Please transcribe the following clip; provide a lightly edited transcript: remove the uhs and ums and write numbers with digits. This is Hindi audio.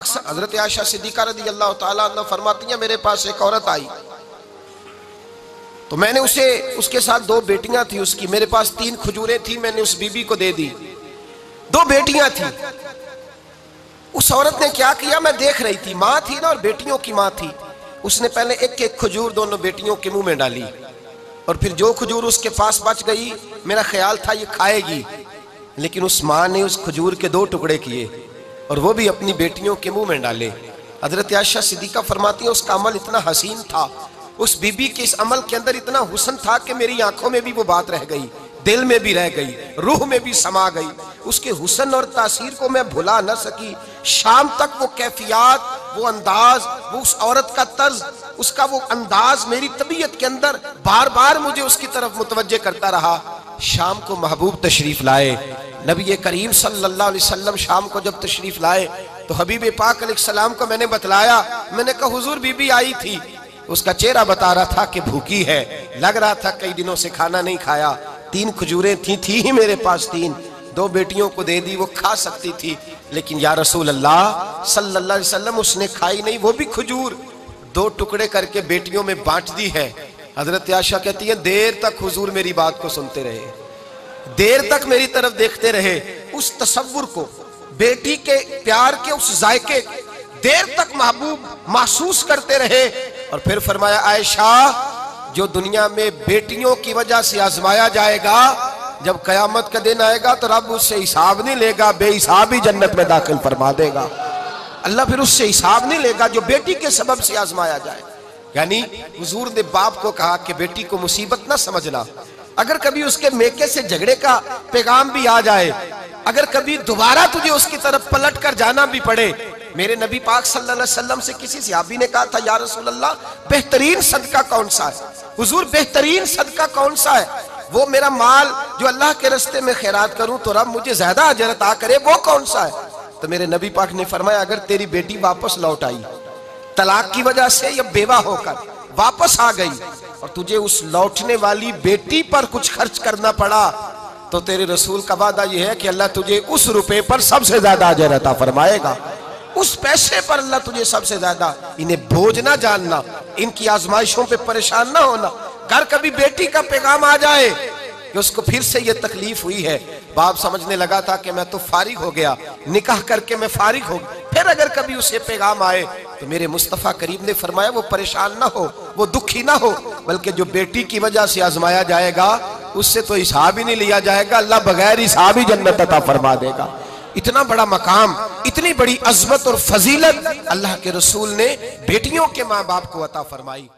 हजरत आयशा सिद्दीका रज़ी अल्लाह ताला अन्हा फरमाती हैं, मेरे पास एक औरत आई तो मैंने उसके साथ दो बेटियां थी उसकी, मेरे पास 3 खजूरें थी, मैंने उस बीबी को दे दी। 2 बेटियां थी। उस औरत ने क्या किया, मैं देख रही थी, माँ थी ना और बेटियों की माँ थी। उसने पहले एक एक खजूर दोनों बेटियों के मुंह में डाली और फिर जो खजूर उसके पास बच गई, मेरा ख्याल था ये खाएगी, लेकिन उस माँ ने उस खजूर के 2 टुकड़े किए और वो भी अपनी बेटियों के मुंह में डाले। हजरत आयशा सिद्दीका फरमाती है, उसका अमल इतना हसीन था, उस बीबी के इस अमल के अंदर इतना हुस्न था कि मेरी आंखों में भी वो बात रह गई, दिल में भी रह गई, रूह में भी समा गई। उसके हुस्न और तासीर को मैं भुला न सकी। शाम तक वो कैफियत, वो अंदाज, वो उस औरत का तर्ज, उसका वो अंदाज मेरी तबीयत के अंदर बार बार मुझे उसकी तरफ मुतवज्जे करता रहा। शाम को महबूब तशरीफ लाए, नबी करीम सल्लल्लाहु अलैहि वसल्लम शाम को जब तशरीफ लाए तो हबीब पाक अलैहिस्सलाम को मैंने बतलाया। मैंने कहा, हुजूर बीबी आई थी, उसका चेहरा बता रहा था कि भूखी है, लग रहा था कई दिनों से खाना नहीं खाया। 3 खजूरें थी ही मेरे पास 3, 2 बेटियों को दे दी, वो खा सकती थी, लेकिन या रसूल अल्लाह सल्लल्लाहु अलैहि वसल्लम उसने खाई नहीं, वो भी खजूर 2 टुकड़े करके बेटियों में बांट दी है। हजरत आयशा कहती है, देर तक हुजूर मेरी बात को सुनते रहे, देर तक मेरी तरफ देखते रहे, उस तसव्वुर को, बेटी के प्यार के उस जायके देर तक महबूब महसूस करते रहे। और फिर फरमाया, आयशा जो दुनिया में बेटियों की वजह से आजमाया जाएगा, जब कयामत का दिन आएगा तो रब उससे हिसाब नहीं लेगा, बेहिसाब ही जन्नत में दाखिल फरमा देगा। अल्लाह फिर उससे हिसाब नहीं लेगा जो बेटी के सबब से आजमाया जाए। यानी हुजूर ने बाप को कहा कि बेटी को मुसीबत ना समझना, अगर कभी उसके मेके से झगड़े का पैगाम भी आ जाए, अगर कभी दोबारा तुझे उसकी तरफ पलट कर जाना भी पड़े। मेरे नबी पाक सल्लल्लाहु अलैहि वसल्लम से किसी सहाबी ने कहा था, या रसूल अल्लाह बेहतरीन सदका कौन सा है? हुजूर बेहतरीन सदका कौन सा है? वो मेरा माल जो अल्लाह के रास्ते में खैरात करूं तो रब मुझे ज्यादा अजर अता करे, वो कौन सा है? तो मेरे नबी पाक ने फरमाया, अगर तेरी बेटी वापस लौट आई, तलाक की वजह से या बेवा होकर वापस आ गई और तुझे उस लौटने वाली बेटी पर कुछ खर्च करना पड़ा, तो तेरे रसूल का वादा यह है कि अल्लाह तुझे उस रुपए पर सबसे ज्यादा अजर अता फरमाएगा, उस पैसे पर अल्लाह तुझे सबसे ज्यादा। इन्हें बोझ ना जानना, इनकी आजमाइशों पे परेशान ना होना। घर कभी बेटी का पैगाम आ जाए कि उसको फिर से ये तकलीफ हुई है, बाप समझने लगा था कि मैं तो फारिग हो गया, निकाह करके मैं फारिग हो गया, फिर अगर कभी उसे पैगाम आए तो मेरे मुस्तफ़ा करीम ने फरमाया, वो परेशान ना हो, वो दुखी ना हो, बल्कि जो बेटी की वजह से आजमाया जाएगा उससे तो हिसाब ही नहीं लिया जाएगा, अल्लाह बगैर हिसाब ही जन्नत अता फरमा देगा। इतना बड़ा मकाम, इतनी बड़ी अजमत और फजीलत अल्लाह के रसूल ने बेटियों के माँ बाप को अता फरमाई।